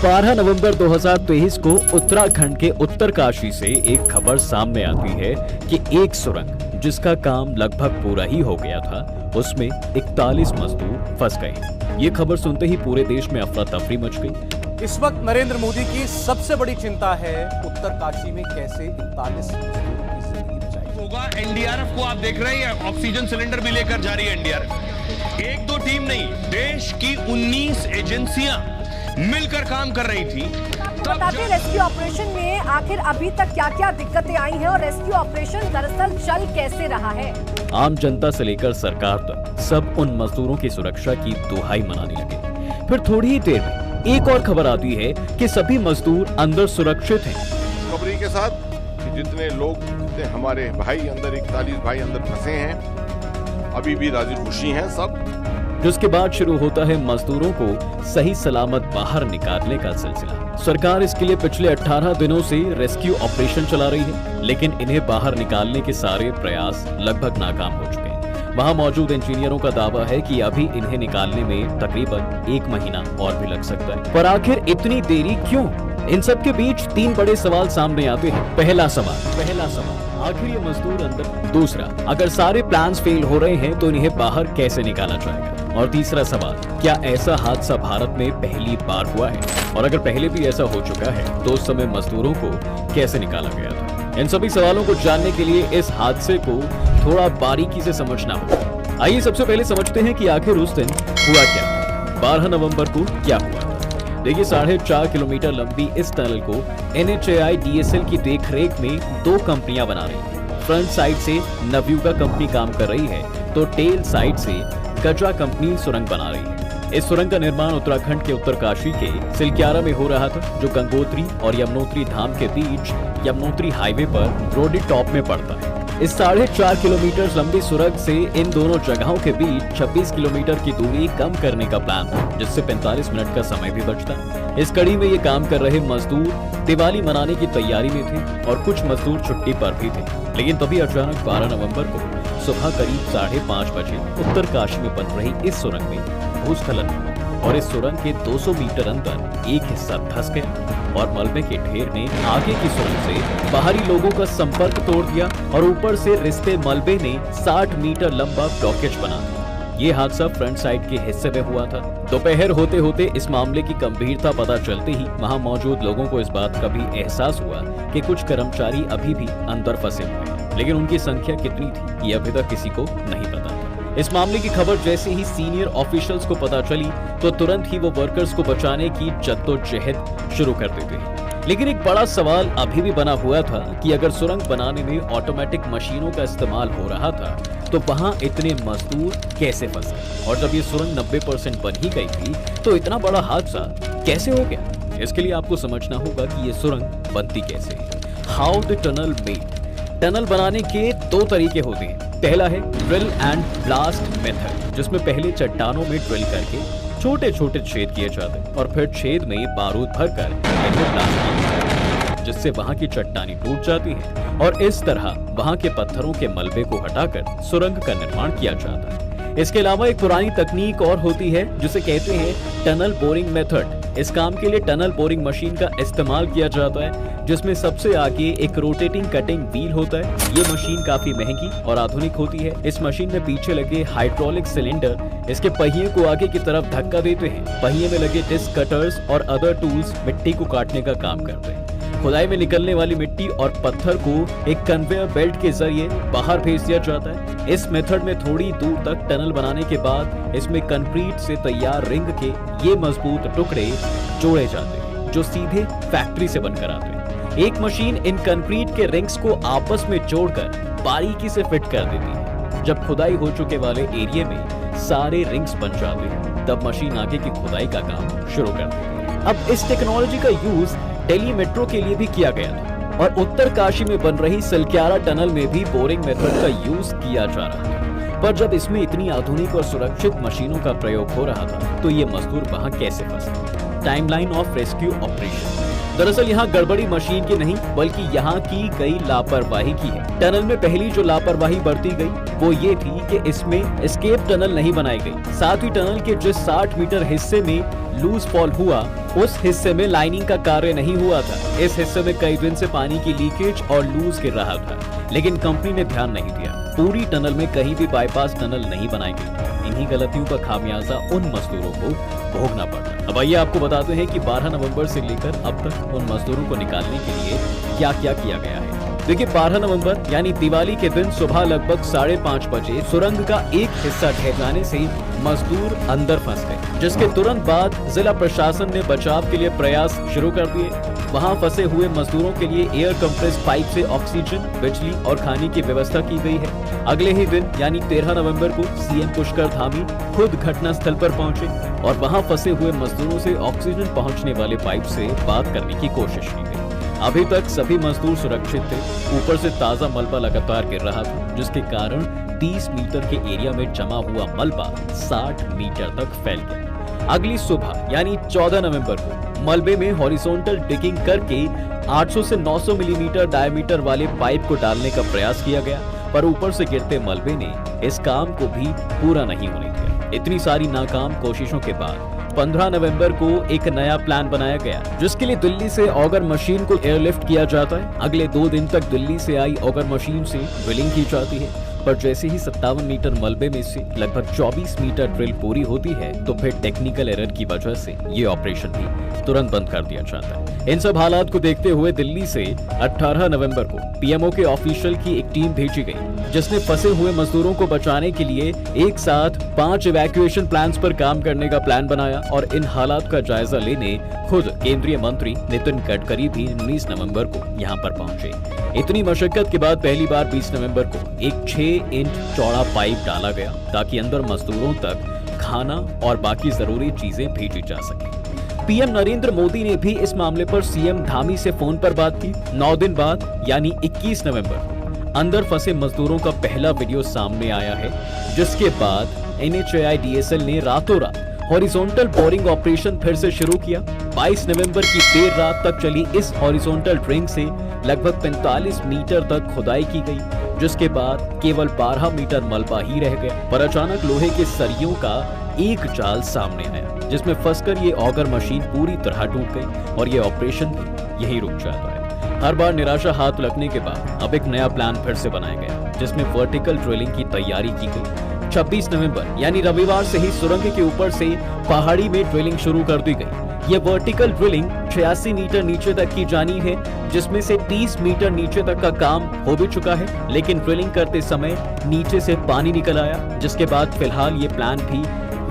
12 नवंबर 2023 को उत्तराखंड के उत्तरकाशी से एक खबर सामने आती है कि एक सुरंग जिसका काम लगभग पूरा ही हो गया था, उसमें 41 मजदूर फंस गए। ये खबर सुनते ही पूरे देश में अफरा तफरी मच गई। इस वक्त नरेंद्र मोदी की सबसे बड़ी चिंता है उत्तरकाशी में कैसे 41 मजदूरों की जिंदगी बचाई होगा। एनडीआरएफ को आप देख रहे हैं, ऑक्सीजन सिलेंडर भी लेकर जा रही है एनडीआरएफ। एक दो टीम नहीं, देश की 19 एजेंसियां मिलकर काम कर रही थी। बताते रेस्क्यू ऑपरेशन में आखिर अभी तक क्या-क्या दिक्कतें आई हैं और रेस्क्यू ऑपरेशन दरअसल चल कैसे रहा है। आम जनता से लेकर सरकार तक सब उन मजदूरों की सुरक्षा की दुहाई मनाने लगे। फिर थोड़ी ही देर में एक और खबर आती है कि सभी मजदूर अंदर सुरक्षित हैं। खबरी के साथ कि जितने हमारे भाई अंदर 41 भाई अंदर फंसे हैं, अभी भी राजी खुशी हैं सब। जिसके बाद शुरू होता है मजदूरों को सही सलामत बाहर निकालने का सिलसिला। सरकार इसके लिए पिछले 18 दिनों से रेस्क्यू ऑपरेशन चला रही है, लेकिन इन्हें बाहर निकालने के सारे प्रयास लगभग नाकाम हो चुके हैं। वहां मौजूद इंजीनियरों का दावा है कि अभी इन्हें निकालने में तकरीबन 1 महीना और भी लग सकता है। पर आखिर इतनी देरी क्यों? इन सब के बीच 3 बड़े सवाल सामने आते हैं। पहला सवाल, आखिर ये मजदूर अंदर? दूसरा, अगर सारे प्लान्स फेल हो रहे हैं तो इन्हें बाहर कैसे निकाला जाएगा? और तीसरा सवाल, क्या ऐसा हादसा भारत में पहली बार हुआ है? और अगर पहले भी ऐसा हो चुका है तो उस समय मजदूरों को कैसे निकाला गया था? इन सभी सवालों को जानने के लिए इस हादसे को थोड़ा बारीकी से समझना होगा। आइए सबसे पहले समझते हैं कि आखिर उस दिन हुआ क्या। 12 नवंबर को क्या हुआ? देखिए, 4.5 किलोमीटर लंबी इस टनल को NHAI-DSL की देखरेख में 2 कंपनियां बना रही हैं। फ्रंट साइड से नवयुगा कंपनी काम कर रही है तो टेल साइड से गजा कंपनी सुरंग बना रही है। इस सुरंग का निर्माण उत्तराखंड के उत्तरकाशी के सिलक्यारा में हो रहा था, जो गंगोत्री और यमुनोत्री धाम के बीच यमुनोत्री हाईवे पर रोडी टॉप में पड़ता है। इस 4.5 किलोमीटर लंबी सुरंग से इन दोनों जगहों के बीच 26 किलोमीटर की दूरी कम करने का प्लान था, जिससे 45 मिनट का समय भी बचता। इस कड़ी में ये काम कर रहे मजदूर दिवाली मनाने की तैयारी में थे और कुछ मजदूर छुट्टी पर भी थे। लेकिन तभी अचानक 12 नवंबर को सुबह करीब 5:30 बजे उत्तरकाशी में बन रही इस सुरंग में भूस्खलन हुआ और इस सुरंग के 200 मीटर अंदर एक हिस्सा धंस गया और मलबे के ढेर ने आगे की सुरंग से बाहरी लोगों का संपर्क तोड़ दिया और ऊपर से रिश्ते मलबे ने 60 मीटर लंबा ब्लॉकेज बना दिया। ये हादसा फ्रंट साइड के हिस्से में हुआ था। दोपहर होते होते इस मामले की गंभीरता पता चलते ही वहां मौजूद लोगों को इस बात का भी एहसास हुआ कि कुछ कर्मचारी अभी भी अंदर फंसे हुए हैं, लेकिन उनकी संख्या कितनी थी ये अभी तक किसी को नहीं पता था। इस मामले की खबर जैसे ही सीनियर ऑफिशियल्स को पता चली तो तुरंत ही वो वर्कर्स को बचाने की जद्दोजहद शुरू कर देते हैं। लेकिन एक बड़ा सवाल अभी भी बना हुआ था कि अगर सुरंग बनाने में ऑटोमेटिक मशीनों का इस्तेमाल हो रहा था तो वहां इतने मजदूर कैसे फंसे? और जब ये सुरंग 90% बन ही गई थी तो इतना बड़ा हादसा कैसे हो गया? इसके लिए आपको समझना होगा कि ये सुरंग बनती कैसे है। How the tunnel made. Tunnel बनाने के 2 तरीके होते हैं। पहला है ड्रिल एंड ब्लास्ट मेथड, जिसमें पहले चट्टानों में ड्रिल करके छोटे छोटे छेद किए जाते हैं और फिर छेद में बारूद भरकर इन्हें ब्लास्ट किया जाता है, जिससे वहां की चट्टानी टूट जाती है और इस तरह वहां के पत्थरों के मलबे को हटाकर सुरंग का निर्माण किया जाता है। इसके अलावा एक पुरानी तकनीक और होती है जिसे कहते हैं टनल बोरिंग मेथड। इस काम के लिए टनल बोरिंग मशीन का इस्तेमाल किया जाता है, जिसमें सबसे आगे एक रोटेटिंग कटिंग व्हील होता है। ये मशीन काफी महंगी और आधुनिक होती है। इस मशीन में पीछे लगे हाइड्रोलिक सिलेंडर इसके पहिए को आगे की तरफ धक्का देते हैं। पहिए में लगे डिस्क कटर्स और अदर टूल्स मिट्टी को काटने का काम करते हैं। खुदाई में निकलने वाली मिट्टी और पत्थर को एक कन्वेयर बेल्ट के जरिए बाहर भेज दिया जाता है। इस मेथड में थोड़ी दूर तक टनल बनाने के बाद इसमें कंक्रीट से तैयार रिंग के ये मजबूत टुकड़े जोड़े जाते हैं, जो सीधे फैक्ट्री से बनकर आते हैं। एक मशीन इन कंक्रीट के रिंग्स को आपस में जोड़कर बारीकी से फिट कर देती है। जब खुदाई हो चुके वाले एरिया में सारे रिंग्स बन जाते हैं, तब मशीन आगे की खुदाई का काम शुरू कर देती है। अब इस टेक्नोलॉजी का यूज दिल्ली मेट्रो के लिए भी किया गया था और उत्तरकाशी में बन रही सिलक्यारा टनल में भी बोरिंग मेथड का यूज किया जा रहा था। पर जब इसमें इतनी आधुनिक और सुरक्षित मशीनों का प्रयोग हो रहा था तो ये मजदूर वहां कैसे फंसे? Timeline of rescue operation. दरअसल यहाँ गड़बड़ी मशीन की नहीं बल्कि यहाँ की गई लापरवाही की है। टनल में पहली जो लापरवाही बरती गई वो ये थी कि इसमें एस्केप टनल नहीं बनाई गई। साथ ही टनल के जिस 60 मीटर हिस्से में लूज फॉल हुआ उस हिस्से में लाइनिंग का कार्य नहीं हुआ था। इस हिस्से में कई दिन से पानी की लीकेज और लूज गिर रहा था, लेकिन कंपनी ने ध्यान नहीं दिया। पूरी टनल में कहीं भी बाईपास टनल नहीं बनाई गई। इन्हीं गलतियों का खामियाजा उन मजदूरों को भोगना पड़ा। अब आइए आपको बताते हैं कि 12 नवंबर से लेकर अब तक उन मजदूरों को निकालने के लिए क्या क्या किया गया है। देखिए 12 नवंबर यानी दिवाली के दिन सुबह लगभग 5:30 बजे सुरंग का एक हिस्सा ढह जाने से मजदूर अंदर फंस गए, जिसके तुरंत बाद जिला प्रशासन ने बचाव के लिए प्रयास शुरू कर दिए। वहां फंसे हुए मजदूरों के लिए एयर कंप्रेस पाइप से ऑक्सीजन, बिजली और खाने की व्यवस्था की गई है। अगले ही दिन यानी 13 नवंबर को सीएम पुष्कर धामी खुद घटना स्थल पर पहुंचे और वहां फंसे हुए मजदूरों से ऑक्सीजन पहुंचने वाले पाइप से बात करने की कोशिश की गई। अभी तक सभी मजदूर सुरक्षित थे। ऊपर से ताजा मलबा लगातार गिर रहा था, जिसके कारण 30 मीटर के एरिया में जमा हुआ मलबा 60 मीटर तक फैल गया। अगली सुबह यानी 14 नवंबर को मलबे में हॉरिजॉन्टल डिगिंग करके 800 से 900 मिलीमीटर डायमीटर वाले पाइप को डालने का प्रयास किया गया, पर ऊपर से गिरते मलबे ने इस काम को भी पूरा नहीं होने दिया। इतनी सारी नाकाम कोशिशों के बाद 15 नवंबर को एक नया प्लान बनाया गया, जिसके लिए दिल्ली से ऑगर मशीन को एयरलिफ्ट किया जाता है। अगले 2 दिन तक दिल्ली से आई ऑगर मशीन से ड्रिलिंग की जाती है, पर जैसे ही 57 मीटर मलबे में से लगभग 24 मीटर ड्रिल पूरी होती है तो फिर टेक्निकल एरर की वजह से ये ऑपरेशन भी तुरंत बंद कर दिया जाता है। इन सब हालात को देखते हुए दिल्ली से 18 नवंबर को पीएमओ के ऑफिशियल की एक टीम भेजी गई, जिसने फंसे हुए मजदूरों को बचाने के लिए एक साथ 5 इवैक्यूएशन प्लान्स पर काम करने का प्लान बनाया और इन हालात का जायजा लेने खुद केंद्रीय मंत्री नितिन गडकरी भी 19 नवंबर को यहाँ पर पहुंचे। इतनी मशक्कत के बाद पहली बार 20 नवंबर को एक 6 इंच चौड़ा पाइप डाला गया ताकि अंदर मजदूरों तक खाना और बाकी जरूरी चीजें भेजी जा सके। पीएम नरेंद्र मोदी ने भी इस मामले पर सीएम धामी से फोन पर बात की। 9 दिन बाद यानी 21 नवंबर अंदर फंसे मजदूरों का पहला वीडियो सामने आया है, जिसके बाद NHAIDSL ने रातों रात हॉरिजॉन्टल बोरिंग ऑपरेशन फिर से शुरू किया। 22 नवंबर की देर रात तक चली इस हॉरिजॉन्टल ड्रिलिंग से लगभग 45 मीटर तक खुदाई की गई, जिसके बाद केवल 12 मीटर मलबा ही रह गया। पर अचानक लोहे के सरियों का एक जाल सामने आया, जिसमें फंसकर ये ऑगर मशीन पूरी तरह टूट गई और ये ऑपरेशन भी यही रुक जाता है। हर बार निराशा हाथ लगने के बाद अब एक नया प्लान फिर से बनाया गया, जिसमें वर्टिकल ड्रिलिंग की तैयारी की गई। 26 नवंबर यानी रविवार से ही सुरंग के ऊपर से पहाड़ी में ड्रिलिंग शुरू कर दी गई। ये वर्टिकल ड्रिलिंग 86 मीटर नीचे तक की जानी है, जिसमें से 30 मीटर नीचे तक का काम हो भी चुका है, लेकिन ड्रिलिंग करते समय नीचे से पानी निकल आया, जिसके बाद फिलहाल ये प्लान भी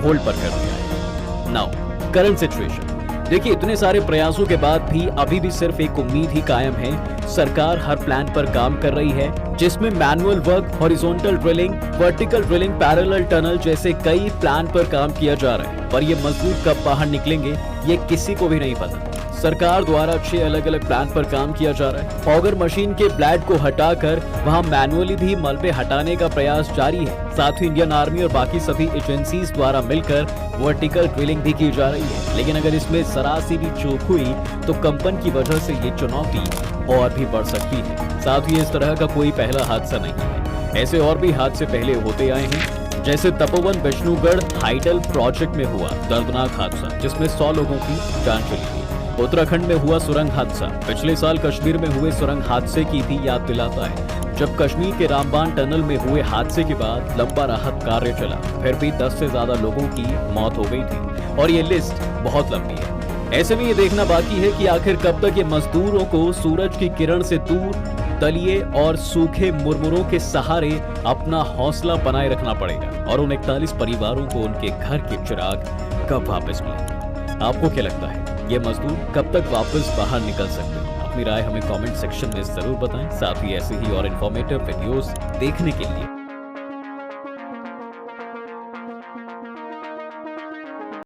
होल्ड पर कर दिया है। नाउ करंट सिचुएशन देखिए, इतने सारे प्रयासों के बाद भी अभी भी सिर्फ एक उम्मीद ही कायम है। सरकार हर प्लान पर काम कर रही है, जिसमें manual work, horizontal drilling, vertical drilling, parallel tunnel जैसे कई प्लान पर काम किया जा रहा है। पर ये मजदूर कब बाहर निकलेंगे ये किसी को भी नहीं पता। सरकार द्वारा 6 अलग अलग प्लान पर काम किया जा रहा है। ऑगर मशीन के ब्लेड को हटाकर वहां मैनुअली भी मलबे हटाने का प्रयास जारी है। साथ ही इंडियन आर्मी और बाकी सभी एजेंसीज द्वारा मिलकर वर्टिकल ड्रिलिंग भी की जा रही है। लेकिन अगर इसमें जरा सी भी चूक हुई तो कंपन की वजह से ये चुनौती और भी बढ़ सकती है। साथ ही इस तरह का कोई पहला हादसा नहीं है, ऐसे और भी हादसे पहले होते आए हैं, जैसे तपोवन विष्णुगढ़ हाइडल प्रोजेक्ट में हुआ दर्दनाक हादसा, जिसमें 100 लोगों की जान चली गई। उत्तराखंड में हुआ सुरंग हादसा पिछले साल कश्मीर में हुए सुरंग हादसे की भी याद दिलाता है, जब कश्मीर के रामबान टनल में हुए हादसे के बाद लंबा राहत कार्य चला, फिर भी 10 से ज्यादा लोगों की मौत हो गई थी और ये लिस्ट बहुत लंबी है। ऐसे में ये देखना बाकी है कि आखिर कब तक ये मजदूरों को सूरज की किरण से दूर तलिए और सूखे मुरमुरों के सहारे अपना हौसला बनाए रखना पड़ेगा और उन 41 परिवारों को उनके घर के चिराग कब वापस मिलेंगे। आपको क्या लगता है, ये मजदूर कब तक वापस बाहर निकल सकते हैं? अपनी राय हमें कमेंट सेक्शन में जरूर बताएं। साथ ही ऐसे ही और इन्फॉर्मेटिव वीडियोस देखने के लिए